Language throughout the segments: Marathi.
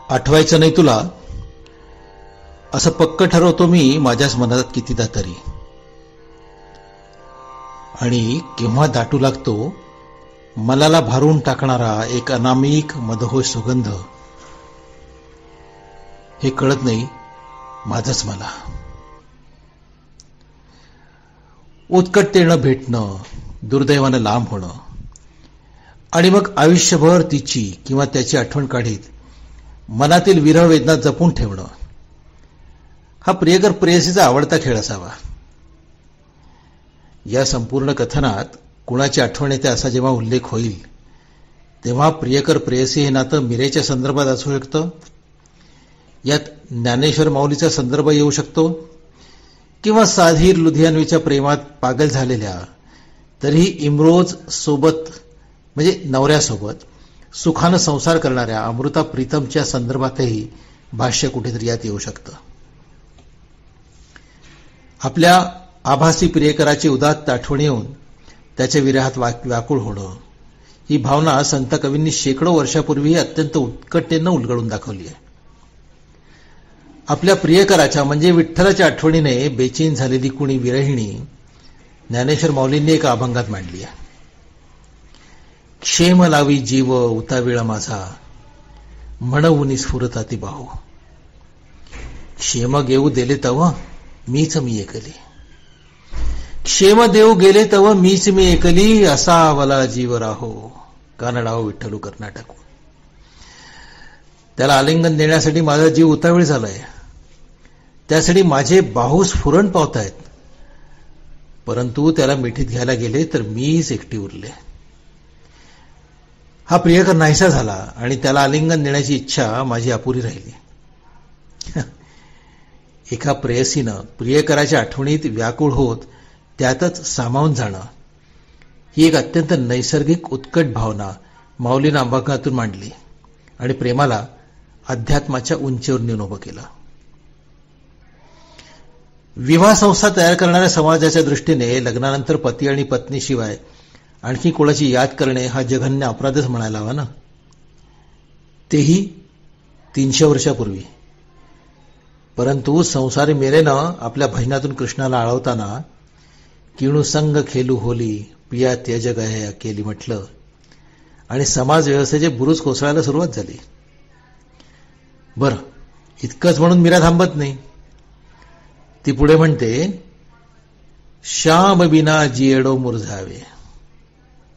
आठवायचं नाही तुला असं पक्क ठरवतो मी माझ्याच मनात कितीदा तरी. आणि केव्हा दाटू लागतो मनाला भारून टाकणारा एक अनामिक मदहोश सुगंध, हे कळत नाही माझंच मला. उत्कटतेनं भेटणं, दुर्दैवानं लांब होणं आणि मग आयुष्यभर तिची किंवा त्याची आठवण काढीत मनातील विरह वेदना जपून ठेवणं, हा प्रियकर प्रेयसीचा आवडता खेळ असावा. या संपूर्ण कथनात कुणाची आठवण येते असा जेव्हा उल्लेख होईल तेव्हा प्रियकर प्रेयसी हे नातं मीरेच्या संदर्भात असू शकतं, यात ज्ञानेश्वर माऊलीचा संदर्भ येऊ शकतो, किंवा साधीर लुधियानवीच्या प्रेमात पागल झालेल्या तरीही इम्रोज सोबत म्हणजे नवऱ्यासोबत सुखानं संसार करणाऱ्या अमृता प्रीतमच्या संदर्भातही भाष्य कुठेतरी यात येऊ शकतं. आपल्या आभासी प्रियकराची उदात्त आठवण येऊन त्याच्या विरहात व्याकुळ होणं, ही भावना संत कवींनी शेकडो वर्षापूर्वी अत्यंत उत्कटतेनं उलगडून दाखवली आहे. आपल्या प्रियकराच्या म्हणजे विठ्ठलाच्या आठवणीने बेचैन झालेली कुणी विरहिणी ज्ञानेश्वर माऊलींनी एका अभंगात मांडली आहे. क्षेम लावी जीव उताविळ माझा, म्हणून स्फुरताती बाहू. क्षेम घेऊ दिले तव मीच मी एकली, क्षेम देऊ गेले तव मीच मी एकली, असा वला जीव राहो कानडाव विठ्ठलू कर्नाटक. त्याला आलिंगन देण्यासाठी माझा जीव उतावीळ झालाय, त्यासाठी माझे बाहू स्फुरण पावतायत, परंतु त्याला मिठीत घ्यायला गेले तर मीच एकटी उरले. हा प्रियकर नाहीसा झाला आणि त्याला आलिंगन देण्याची इच्छा माझी अपुरी राहिली. एका प्रेयसीनं प्रियकराच्या आठवणीत व्याकुळ होत त्यातच सामावून जाणं, ही एक अत्यंत नैसर्गिक उत्कट भावना माऊलीनं अभंगातून मांडली आणि प्रेमाला अध्यात्माच्या उंचीवर नेऊन उभं केलं. विवाह संस्था तयार करणाऱ्या समाजाच्या दृष्टीने लग्नानंतर पती आणि पत्नीशिवाय आणखी कोणाची याद करणे हा जघन्य अपराधच म्हणायला हवा ना, तेही 300 वर्षापूर्वी. परंतु संसारी मेरेनं आपल्या भजनातून कृष्णाला आळवताना किणू संग खेलू होली पिया त्यज गया केली म्हटलं आणि समाज व्यवस्थेचे बुरुज कोसळायला सुरुवात झाली. बरं, इतकंच म्हणून मीरा थांबत नाही. ती पुढे म्हणते, श्याम बिना जिएडो मुरझावे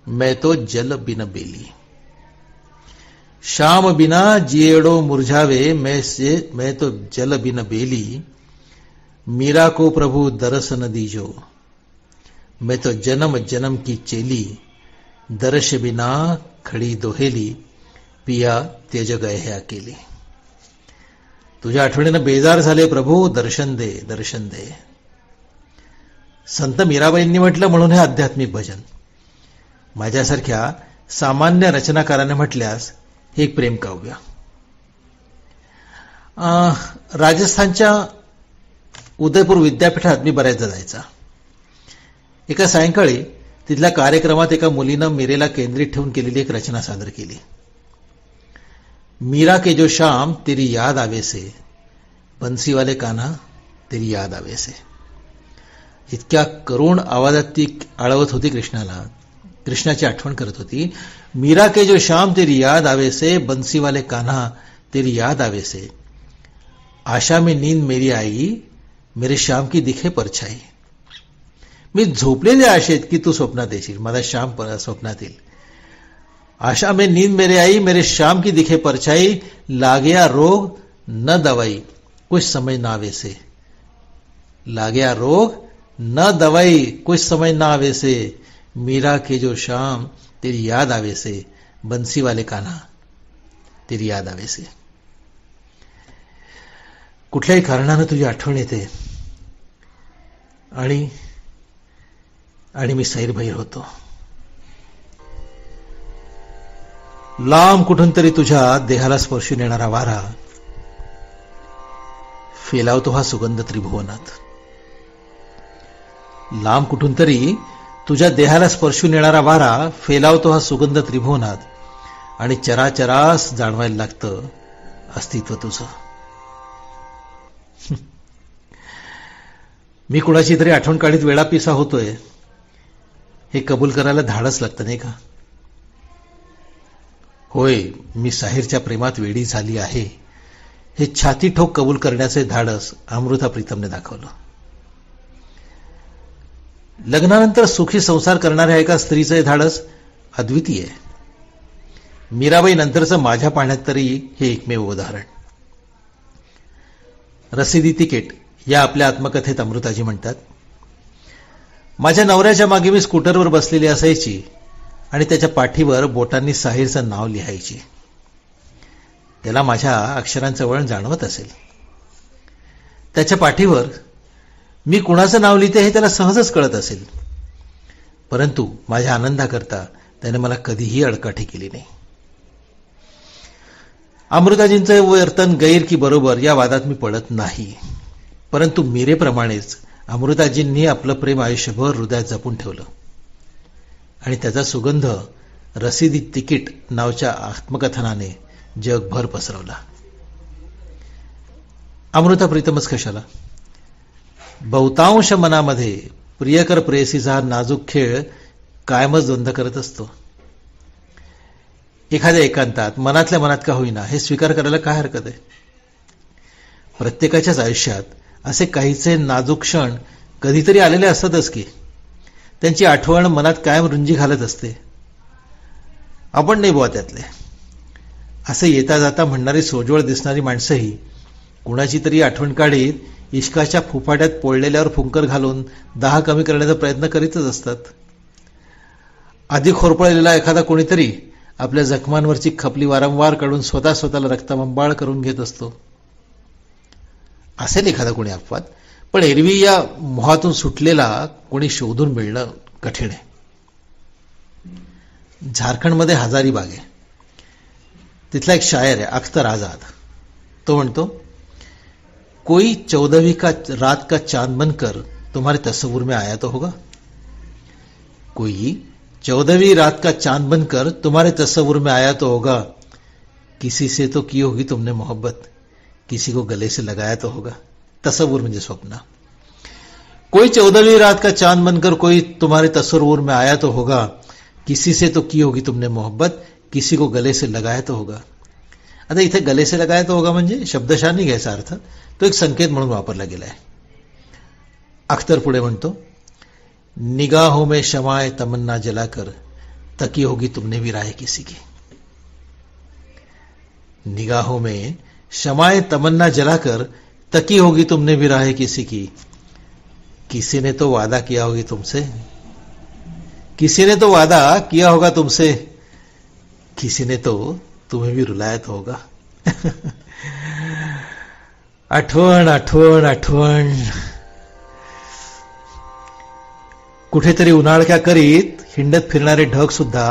मैं तो जल बिन बेली. श्याम बिना जिएडो मुरझावे मैं तो जल बिन बेली, मीरा को प्रभु दरस न दीजो मैं तो जन्म जन्म की चेली, दर्श बिना खड़ी दोहेली पिया त्यज गए है अकेली. तुझ्या आठवणीनं बेजार झाले प्रभू, दर्शन दे दर्शन दे. संत मीराबाईंनी म्हटलं म्हणून हे आध्यात्मिक भजन. माझ्यासारख्या सामान्य रचनाकाराने म्हटल्यास हे एक प्रेमकाव्य. राजस्थानच्या उदयपूर विद्यापीठात मी बऱ्याचदा जायचा. एका सायंकाळी तिथल्या कार्यक्रमात एका मुलीनं मीरेला केंद्रित ठेवून केलेली एक रचना सादर केली. मीरा के जो शाम तेरी याद आवे से, बंसीवाले कान्हा तेरी याद आवे से. इतक्या करुण आवाजात ती आळवत होती कृष्णाला, कृष्णाची आठवण करत होती. मीरा के जो शाम तेरी याद आवे से, बंसीवाले कान्हा तेरी याद आवे से, आशा में नींद मेरी आई मेरे श्याम की दिखे परछाई. मी झोपलेल्या आशेत की तू स्वप्नात येशील, माझा श्याम स्वप्नात येईल. आशा में नींद मेरे आई मेरे श्याम की दिखे परछाई, लागया रोग न दवाई कुछ समझ ना आवे से. लागया रोग न दवाई कुछ समझ ना आवे से, मीरा के जो शाम तेरी याद आवे से, बंसी वाले कान्हा तेरी याद आवे से. कुठल्याही कारणानं तुझी आठवण येते आणि मी सैरभैर होतो. लांब कुठून तरी तुझ्या देहाला स्पर्शून येणारा वारा फेलावतो हा सुगंध त्रिभुवनात. लांब कुठून तरी तुझ्या देहाला स्पर्शून येणारा वारा फेलावतो हा सुगंध त्रिभुवनात आणि चराचरास जाणवायला लागतं अस्तित्व तुझं. मी कुणाची तरी आठवण काढीत वेळापिसा होतोय हे कबूल करायला धाडस लागतं नाही का? होय, मी साहिरच्या प्रेमात वेडी झाली आहे हे छाती ठोक कबूल करण्याचे धाडस अमृता प्रीतमने दाखवलं. लग्नानंतर सुखी संसार करणाऱ्या एका स्त्रीचं हे धाडस अद्वितीय आहे. मीराबाई नंतरचं माझ्या पाहण्यात तरी हे एकमेव उदाहरण. रसिदी तिकीट या आपल्या आत्मकथेत अमृताजी म्हणतात, माझ्या नवऱ्याच्या मागे मी स्कूटरवर बसलेली असायची आणि त्याच्या पाठीवर बोटांनी साहिरचं नाव लिहायची. त्याला माझ्या अक्षरांचं वळण जाणवत असेल. त्याच्या पाठीवर मी कुणाचं नाव लिहिते हे त्याला सहजच कळत असेल. परंतु माझ्या आनंदाकरता त्याने मला कधीही अडकाठी केली नाही. अमृताजींचं वर्तन गैर की बरोबर या वादात मी पडत नाही. परंतु मीरेप्रमाणेच अमृताजींनी आपलं प्रेम आयुष्यभर हृदयात जपून ठेवलं आणि त्याचा सुगंध रसिदी तिकीट नावच्या आत्मकथनाने जगभर पसरवला. अमृता प्रीतमच कशाला, बहुतांश मनामध्ये प्रियकर प्रेयसीचा नाजूक खेळ कायमच द्वंद्व करत असतो. एखाद्या एकांतात मनातल्या मनात का होईना हे स्वीकार करायला काय हरकत आहे? प्रत्येकाच्याच आयुष्यात असे काहीचे नाजूक क्षण कधीतरी आलेले असतातच की. त्यांची आठवण मनात कायम रुंजी घालत असते. आपण नाही बुवा त्यातले. असे येता जाता म्हणणारी सोजवळ दिसणारी माणसंही कुणाची तरी आठवण काढीत इश्काच्या फुफाट्यात पोळलेल्यावर फुंकर घालून दाह कमी करण्याचा प्रयत्न करीतच असतात. आधी खोरपळलेला एखादा कोणीतरी आपल्या जखमांवरची खपली वारंवार काढून स्वतःला रक्तबंबाळ करून घेत असतो. असेल एखादा कोणी अपवाद, पण एरवी या मोहातून सुटलेला कोणी शोधून मिळणं कठीण आहे. झारखंडमध्ये हजारीबाग आहे. तिथला एक शायर आहे अख्तर आझाद. तो म्हणतो, कोई 14वीं का रात का चांद बनकर तुम्हारे तस्वुर में आया तो होगा. कोई 14वीं रात का चांद बनकर तुम्हारे तस्वुर में आया तो होगा. किसी से तो की होगी तुमने मोहब्बत, किसी को गले से लगाया तो होगा. तस्वुर म्हणजे स्वप्न. कोई 14वीं रात का चांद बनकर कोई तुम्हारे तस्वुर में आया तो होगा. किसी से तो की होगी तुमने मोहब्बत, किसी को गले से लगाया तो होगा. आता इथे गले से लगाया तो होगा म्हणजे शब्दशः नाही घ्यायचा अर्थ, तो एक संकेत म्हणून वापरला गेलाय. अख्तर पुढे म्हणतो, निगाहों में शमाए तमन्ना जलाकर तकी होगी तुमने भी राह किसी की. निगाहों में शमाए तमन्ना जलाकर तकी होगी तुमने भी राह किसी की. किसी ने तो वादा किया होगी तुमसे, किसी ने तो वादा किया होगा तुमसे, किसी ने तो तुम्हें भी रुलाया तो होगा. आठवण आठवण आठवण. कुठेतरी उन्हाळक्या करीत हिंडत फिरणारे ढग सुद्धा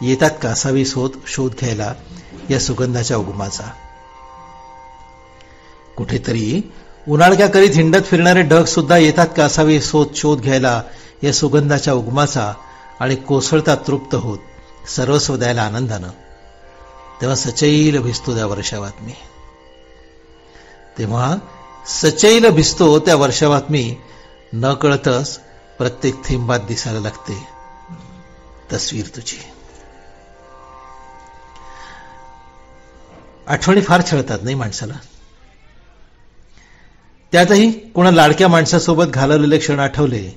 येतात कासावी शोध घ्यायला या सुगंधाच्या उगमाचा. कुठेतरी उन्हाळक्या करीत हिंडत फिरणारे ढग सुद्धा येतात कासावी शोध घ्यायला या सुगंधाच्या उगमाचा आणि कोसळता तृप्त होत सर्वस्व द्यायला आनंदानं. तेव्हा सचैल भिजतो त्या वर्षावात मी. तेव्हा सचैल भिजतो त्या वर्षावात मी. न कळतच प्रत्येक थेंबात दिसायला लागते तस्वीर तुझी. आठवणी फार छळतात नाही माणसाला. त्यातही कोणा लाडक्या माणसासोबत घालवलेले क्षण आठवले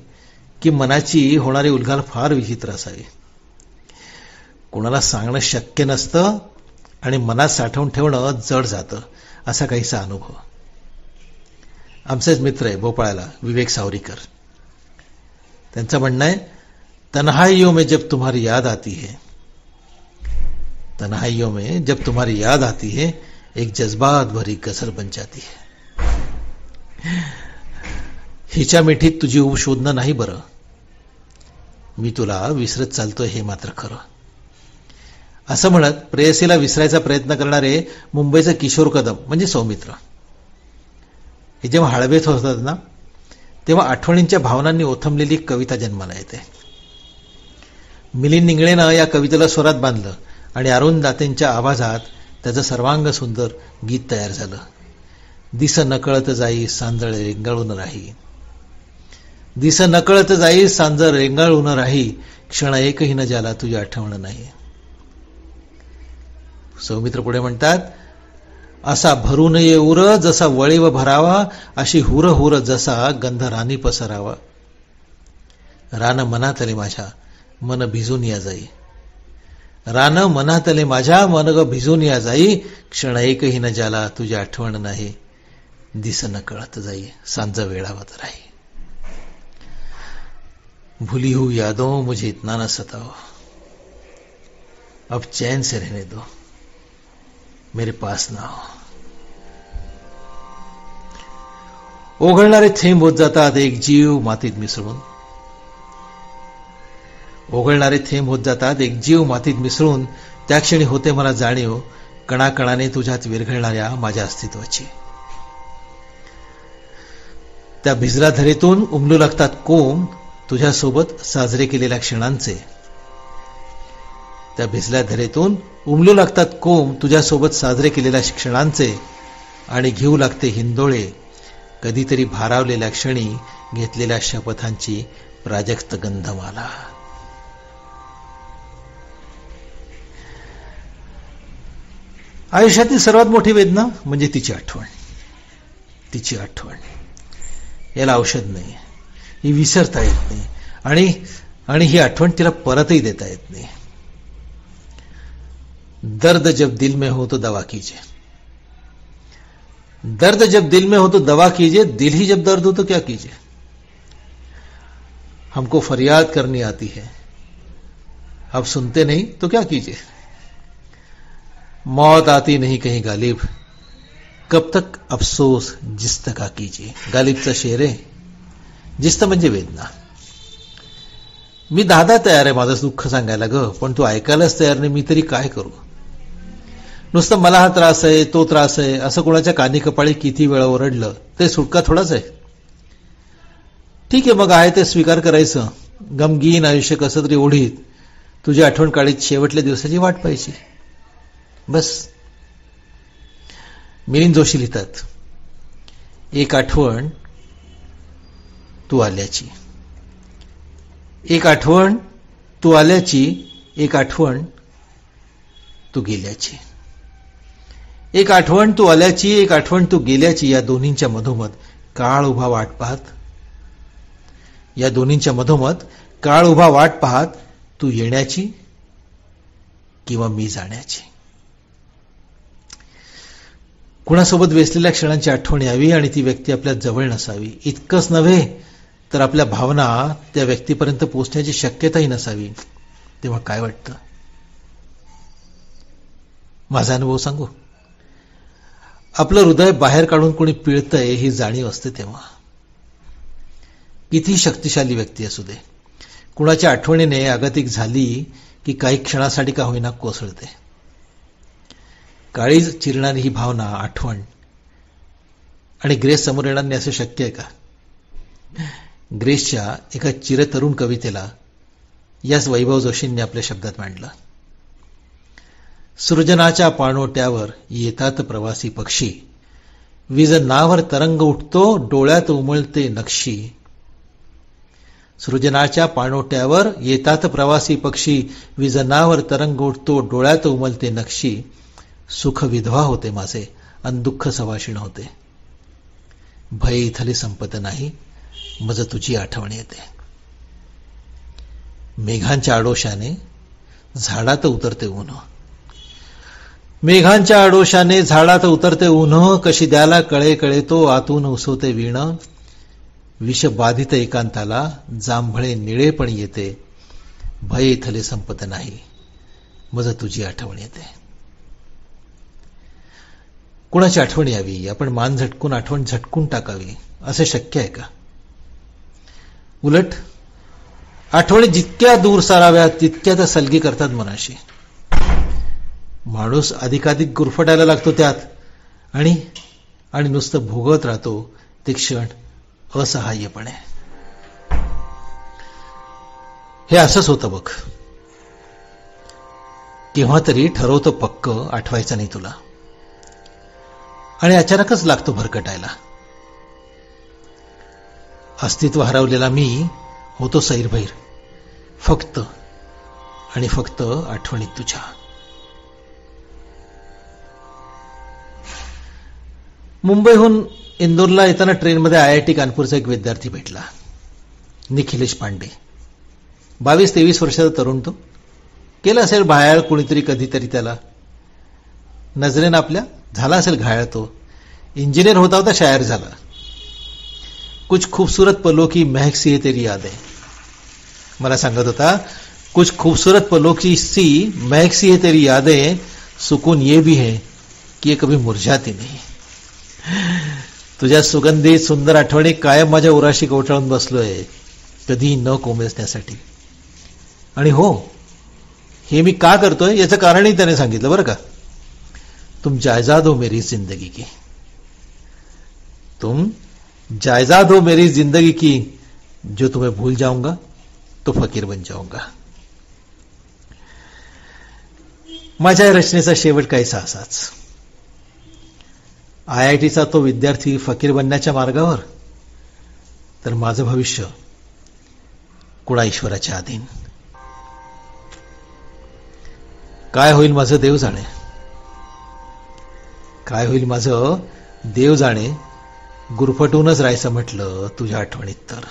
की मनाची होणारी उलघाल फार विचित्र असावी. कोणाला सांगणं शक्य नसतं आणि मनात साठवून ठेवणं जड जातं, असा काहीसा अनुभव. आमचेच मित्र आहे भोपाळ्याला विवेक सावरीकर. त्यांचं म्हणणं आहे, तन्हाइयों में जब तुम्हारी याद आती है, तन्हाइयों में जब तुम्हारी याद आती है एक जज्बात भरी गजल बन जाती है. हिच्या मिठीत तुझी ऊब शोधणं नाही बरं, मी तुला विसरत चालतोय हे मात्र खरं. असं म्हणत प्रेयसीला विसरायचा प्रयत्न करणारे मुंबईचे किशोर कदम म्हणजे सौमित्र हे जेव्हा हळवेत होतात ना, तेव्हा आठवणींच्या भावनांनी ओथंबलेली कविता जन्माला येते. मिलिंद इंगळेनं या कवितेला स्वरात बांधलं आणि अरुण दातेंच्या आवाजात त्याचं सर्वांग सुंदर गीत तयार झालं. दिस नकळत जाई सांजळ रेंगाळून राही, दिस नकळत जाई सांजळ रेंगाळून राही, क्षण एकही न ज्याला तुझी आठवण नाही. सौमित्र पुढे म्हणतात, असा भरून ये उर जसा वळीव भरावा, अशी हुर हुर जसा गंध रानी पसरावा. रान मनातले माझ्या मन भिजून या जाई, रान मनातले माझ्या मन ग भिजून या जाई, क्षण एकही न ज्याला तुझी आठवण नाही, दिस न कळत जाई सांज वेळावत राही. भूली हुई यादों मुझे इतना न सताओ, अब चैन से रहने दो, मेरे पास ना हो. ओघळणारे थेंब होत जातात एक जीव मातीत मिसळून, ओघळणारे थेंब होत जातात एक जीव मातीत मिसळून, त्या क्षणी होते मला जाणीव कणाकणाने तुझ्यात विरघळणाऱ्या माझ्या अस्तित्वाची. त्या भिजल्या धरेतून उमलू लागतात कोंब तुझ्यासोबत साजरे केलेल्या क्षणांचे, त्या भिजल्या धरेतून उमलू लागतात कोंब तुझ्यासोबत साजरे केलेल्या क्षणांचे, आणि घेऊ लागते हिंदोळे कधीतरी भारावलेल्या क्षणी घेतलेल्या शपथांची प्राजक्त गंधमाला. आयुष्यातील सर्वात मोठी वेदना म्हणजे तिची आठवण. तिची आठवण याला औषध नाही, ही विसरता येत नाही, आणि ही आठवण तिला परतही देता येत नाही. दर्द जब दिल में हो तो दवा कीजिए, दर्द जब दिल में हो तो दवा कीजिए, दिल ही जब दर्द हो तो क्या कीजिए. हमको फरियाद करनी आती है, अब सुनते नहीं तो क्या कीजिए. मौत आती नहीं कहीं गालिब, कब तक अफसोस जिस्त का कीजिए. गालिबचा शेर आहे. जिस्त म्हणजे वेदना. मी दादा तयार आहे माझं दुःख सांगायला ग, पण तू ऐकायलाच तयार नाही, मी तरी काय करू. नुसतं मला हा त्रास आहे तो त्रास आहे असं कोणाच्या कानी कपाळी किती वेळा ओरडलं ते सुटका थोडाच आहे. ठीक आहे मग आहे ते स्वीकार करायचं. गमगीन आयुष्य कसं तरी ओढीत तुझी आठवण काढीत शेवटल्या दिवसाची वाट पाहायची बस. मिलिंद जोशी लिहितात, एक आठवण तू आल्याची, एक आठवण तू आल्याची, एक आठवण तू गेल्याची. एक आठवण तू आल्याची, एक आठवण तू गेल्याची. या दोन्हींच्या मधोमध काळ उभा वाट पाहत, या दोन्हींच्या मधोमध काळ उभा वाट पाहत तू येण्याची किंवा मी जाण्याची. कुणासोबत वेचलेल्या क्षणांची आठवण यावी आणि ती व्यक्ती आपल्या जवळ नसावी. इतकंच नव्हे तर आपल्या भावना त्या व्यक्तीपर्यंत पोहोचण्याची शक्यताही नसावी. तेव्हा काय वाटतं? माझा अनुभव सांगू. आपलं हृदय बाहेर काढून कोणी पिळतंय ही जाणीव असते तेव्हा. किती शक्तिशाली व्यक्ती असू दे, कुणाच्या आठवणीने आगतिक झाली की काही क्षणासाठी का होईना कोसळते. काळीज चिरणारी ही भावना, आठवण आणि ग्रेस समोर येणार नाही असं शक्य आहे का? ग्रेसच्या एका चिरतरुण कवितेला याच वैभव जोशींनी आपल्या शब्दात मांडलं. सृजनाच्या पाणोट्यावर येतात प्रवासी पक्षी, विजनावर तरंग उठतो डोळ्यात उमळते नक्षी. सृजनाच्या पाणोट्यावर येतात प्रवासी पक्षी, विजनावर तरंग उठतो डोळ्यात उमलते नक्षी. सुख विधवा होते माझे अन दुःख सवाशिण होते, भय इथले संपत नाही मज तुझी आठवण येते. मेघांच्या आडोशाने झाडात उतरते ऊन, मेघांच्या आडोशाने झाडात उतरते ऊन. कशी द्याला कळे कळे तो आतून उसवते वीण. विष बाधित एकांताला जांभळे निळे पण येते, भय इथले संपत नाही मज तुझी आठवण येते. कुणाची आठवण यावी, आपण मान झटकून आठवण झटकून टाकावी असे शक्य आहे का? उलट आठवणी जितक्या दूर साराव्या तितक्या त्या सलगी करतात मनाशी. माणूस अधिकाधिक गुरफटायला लागतो त्यात आणि नुसतं भोगत राहतो ते क्षण असहाय्यपणे. हे असंच होतं बघ. केव्हा तरी ठरवतो पक्क आठवायचं नाही तुला, आणि अचानकच लागतो भरकटायला. अस्तित्व हरवलेला मी होतो सैरभैर, फक्त आणि फक्त आठवणीत तुझ्या. मुंबईहून इंदोरला येताना ट्रेनमध्ये IIT कानपूरचा एक विद्यार्थी भेटला, निखिलेश पांडे. 22-23 वर्षाचा तरुण तो. केलं असेल भायाळ कुणीतरी कधीतरी त्याला. नजरेनं आपल्या झाला असेल घायाळ तो. इंजिनियर होता होता शायर झाला. कुछ खूबसूरत पलों की महक सी है तेरी यादें. मला सांगत होता, कुछ खूबसूरत पलों की सी महक सी है तेरी यादें, सुकून ये भी है कि ये कभी मुरझाती नहीं. तुझ्या सुगंधित सुंदर आठवणी कायम माझ्या उराशी कवटाळून बसलोय, कधी न कोमेजण्यासाठी. आणि हो, हे मी का करतोय याचं कारणही त्याने सांगितलं बरं का. तुम जायजाद हो मेरी जिंदगी की, तुम जायजाद हो मेरी जिंदगी की, जो तुम्हें भूल जाऊंगा तो फकीर बन जाऊंगा. माझ्या रचनेचा शेवट काहीसा असाच. IITचा तो विद्यार्थी फकीर बनण्याच्या मार्गावर, तर माझं भविष्य कुणा ईश्वराच्या अधीन. काय होईल माझं देव जाणे, काय होईल माझं देव जाणे. गुरफटूनच राहायचं म्हटलं तुझ्या आठवणीत तर.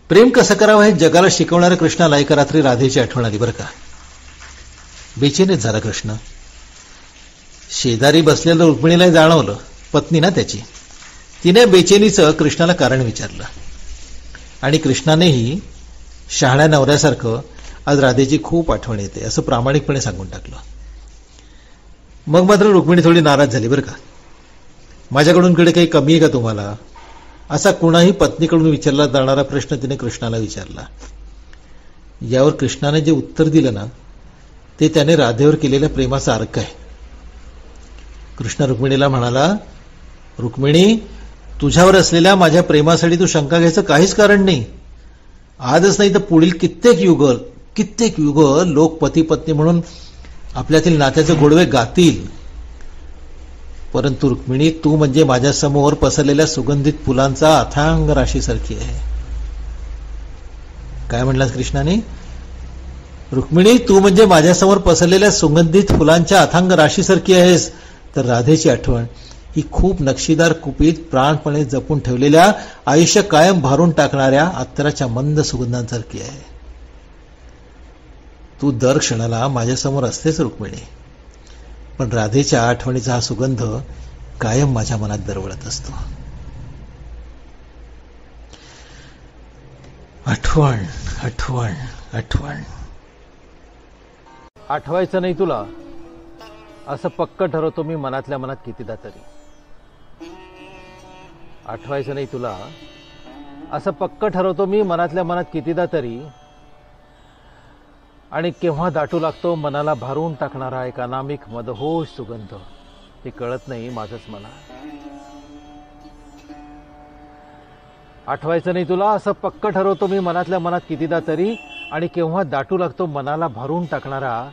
प्रेम कसं करावं हे जगाला शिकवणाऱ्या कृष्णाला एका रात्री राधेची आठवण आली बरं का. बेचैनीच झाला कृष्ण. शेजारी बसलेलं रुक्मिणीला जाणवलं, पत्नी ना त्याची. तिने बेचैनीचं कृष्णाला कारण विचारलं, आणि कृष्णानेही शहाण्या नवऱ्यासारखं आज राधेची खूप आठवण येते असं प्रामाणिकपणे सांगून टाकलं. मग मात्र रुक्मिणी थोडी नाराज झाली बरं का. माझ्याकडून कडे काही कमी आहे का तुम्हाला, असा कुणाही पत्नीकडून विचारला जाणारा प्रश्न तिने कृष्णाला विचारला. यावर कृष्णाने जे उत्तर दिलं ना, ते त्याने राधेवर केलेल्या प्रेमाचा अर्क आहे. कृष्ण रुक्मिणीला म्हणाला, रुक्मिणी, तुझ्यावर असलेल्या माझ्या प्रेमासाठी तू शंका घ्यायचं काहीच कारण नाही. आजच नाही तर पुढील कित्येक युग लोक पती पत्नी म्हणून आपल्यातील नात्याचे गोडवे गातील. परंतु रुक्मिणी, तू म्हणजे माझ्यासमोर पसरलेल्या सुगंधित फुलांचा अथांग राशीसारखी आहे. काय म्हणलास कृष्णाने? रुक्मिणी, तू म्हणजे माझ्यासमोर पसरलेल्या सुगंधित फुलांच्या अथांग राशीसारखी आहेस. तर राधेची आठवण ही खूप नक्षीदार कुपीत प्राणपणे जपून ठेवलेल्या, आयुष्य कायम भारून टाकणाऱ्या अत्तराच्या मंद सुगंधांसारखी आहे. तू दर क्षणाला माझ्यासमोर असतेच रुक्मिणी, पण राधेच्या आठवणीचा हा सुगंध कायम माझ्या मनात दरवळत असतो. आठवण आठवण आठवण. आठवायचं नाही तुला असं पक्क ठरवतो मी मनातल्या मनात कितीदा तरी. आठवायचं नाही तुला असं पक्क ठरवतो मी मनातल्या मनात कितीदा तरी. आणि केव्हा दाटू लागतो मनाला भारून टाकणारा एक अनामिक मदहोश सुगंध, हे कळत नाही माझंच मला. आठवायचं नाही तुला असं पक्क ठरवतो मी मनातल्या मनात कितीदा तरी. आणि केव्हा दाटू लागतो मनाला भारून टाकणारा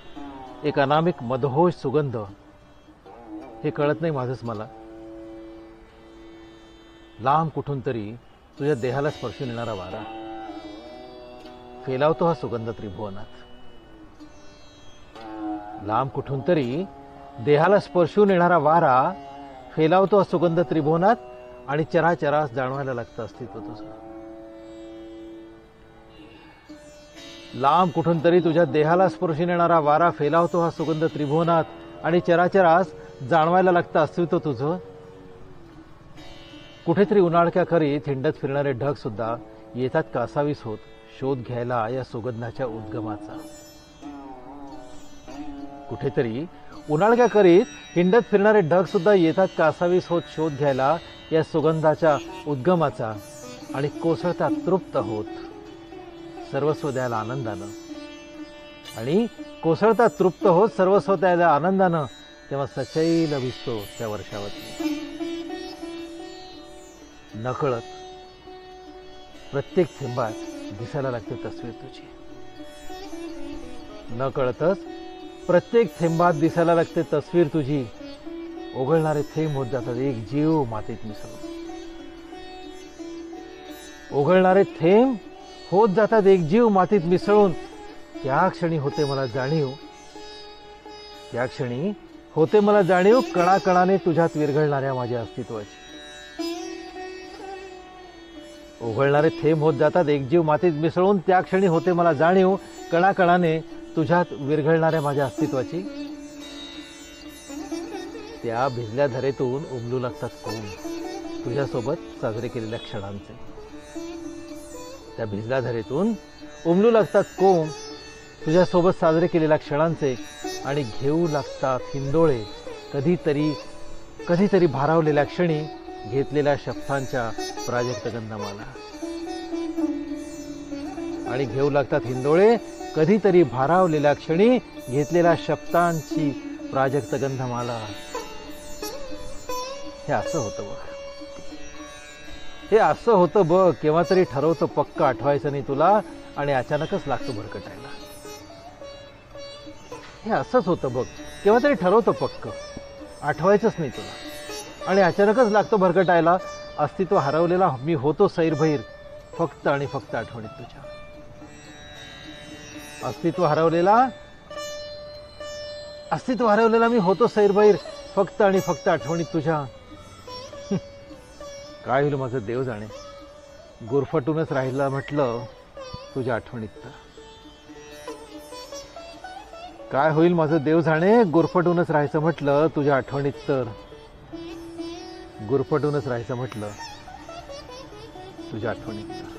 एक अनामिक मदहोश सुगंध, हे कळत नाही माझंच मला. लांब कुठून तरी तुझ्या देहाला स्पर्शून येणारा वारा फेलावतो हा सुगंध त्रिभुवनात. लांब कुठून तरी देहाला स्पर्शून येणारा वारा फेलावतो हा सुगंध त्रिभुवनात. आणि चराचरास जाणवायला लागतं अस्तित्व तुझं. लांब कुठून तरी तुझ्या देहाला स्पर्शून येणारा वारा फेलावतो हा सुगंध त्रिभुवनात. आणि चराचरास जाणवायला लागतं अस्तित्व तुझं. कुठेतरी उन्हाळक्या करीत हिंडत फिरणारे ढग सुद्धा येतात कासावीस होत शोध घ्यायला या सुगंधाच्या उद्गमाचा. कुठेतरी उन्हाळक्या करीत हिंडत फिरणारे ढग सुद्धा येतात कासावीस होत शोध घ्यायला या सुगंधाच्या उद्गमाचा. आणि कोसळतात तृप्त होत सर्वस्व द्यायला आनंदानं. आणि कोसळतात तृप्त होत सर्वस्व द्यायला आनंदानं. तेव्हा सचैल भिजतो त्या वर्षावरती. नकळत प्रत्येक थेंबात दिसायला लागते तस्वीर तुझी. न कळतच प्रत्येक थेंबात दिसायला लागते तस्वीर तुझी. ओघळणारे थेंब होत जातात एक जीव मातीत मिसळून. ओघळणारे थेंब होत जातात एक जीव मातीत मिसळून. त्या क्षणी होते मला जाणीव, त्या क्षणी होते मला जाणीव कणाकणाने तुझ्यात विरघळणाऱ्या माझ्या अस्तित्वाची. ओघळणारे थेंब होत जातात एक जीव मातीत मिसळून. त्या क्षणी होते मला जाणीव कणाकणाने तुझ्यात विरघळणाऱ्या माझ्या अस्तित्वाची. त्या भिजल्या धरेतून उमलू लागतात कोंब तुझ्यासोबत साजरे केलेल्या क्षणांचे. त्या भिजल्या धरेतून उमलू लागतात कोंब तुझ्यासोबत साजरे केलेल्या क्षणांचे. आणि घेऊ लागतात हिंदोळे कधीतरी भारावलेल्या क्षणी घेतलेल्या शपथांच्या प्राजक्त गंधमाला. आणि घेऊ लागतात हिंदोळे कधीतरी भारावलेल्या क्षणी घेतलेल्या शब्दांची प्राजक्त गंधमाला. हे असं होतं बघ, हे असं होतं बघ. केव्हा तरी ठरवतं पक्क आठवायचं नाही तुला आणि अचानकच लागतो भरकटायला. हे असंच होतं बघ, केव्हा तरी ठरवतं पक्क आठवायचंच नाही तुला आणि अचानकच लागतो भरकटायला. अस्तित्व हरवलेला मी होतो सैरभैर फक्त आणि फक्त आठवणीत तुझ्या. अस्तित्व हरवलेला मी होतो सैरभैर फक्त आणि फक्त आठवणीत तुझ्या. काय होईल माझं देव जाणे, गुरफटूनच राहिला म्हटलं तुझ्या आठवणीत तर. काय होईल माझं देव जाणे, गुरफटूनच राहायचं म्हटलं तुझ्या आठवणीत तर. गुरफटूनच राहायचं म्हटलं तुझ्या आठवणीत तर.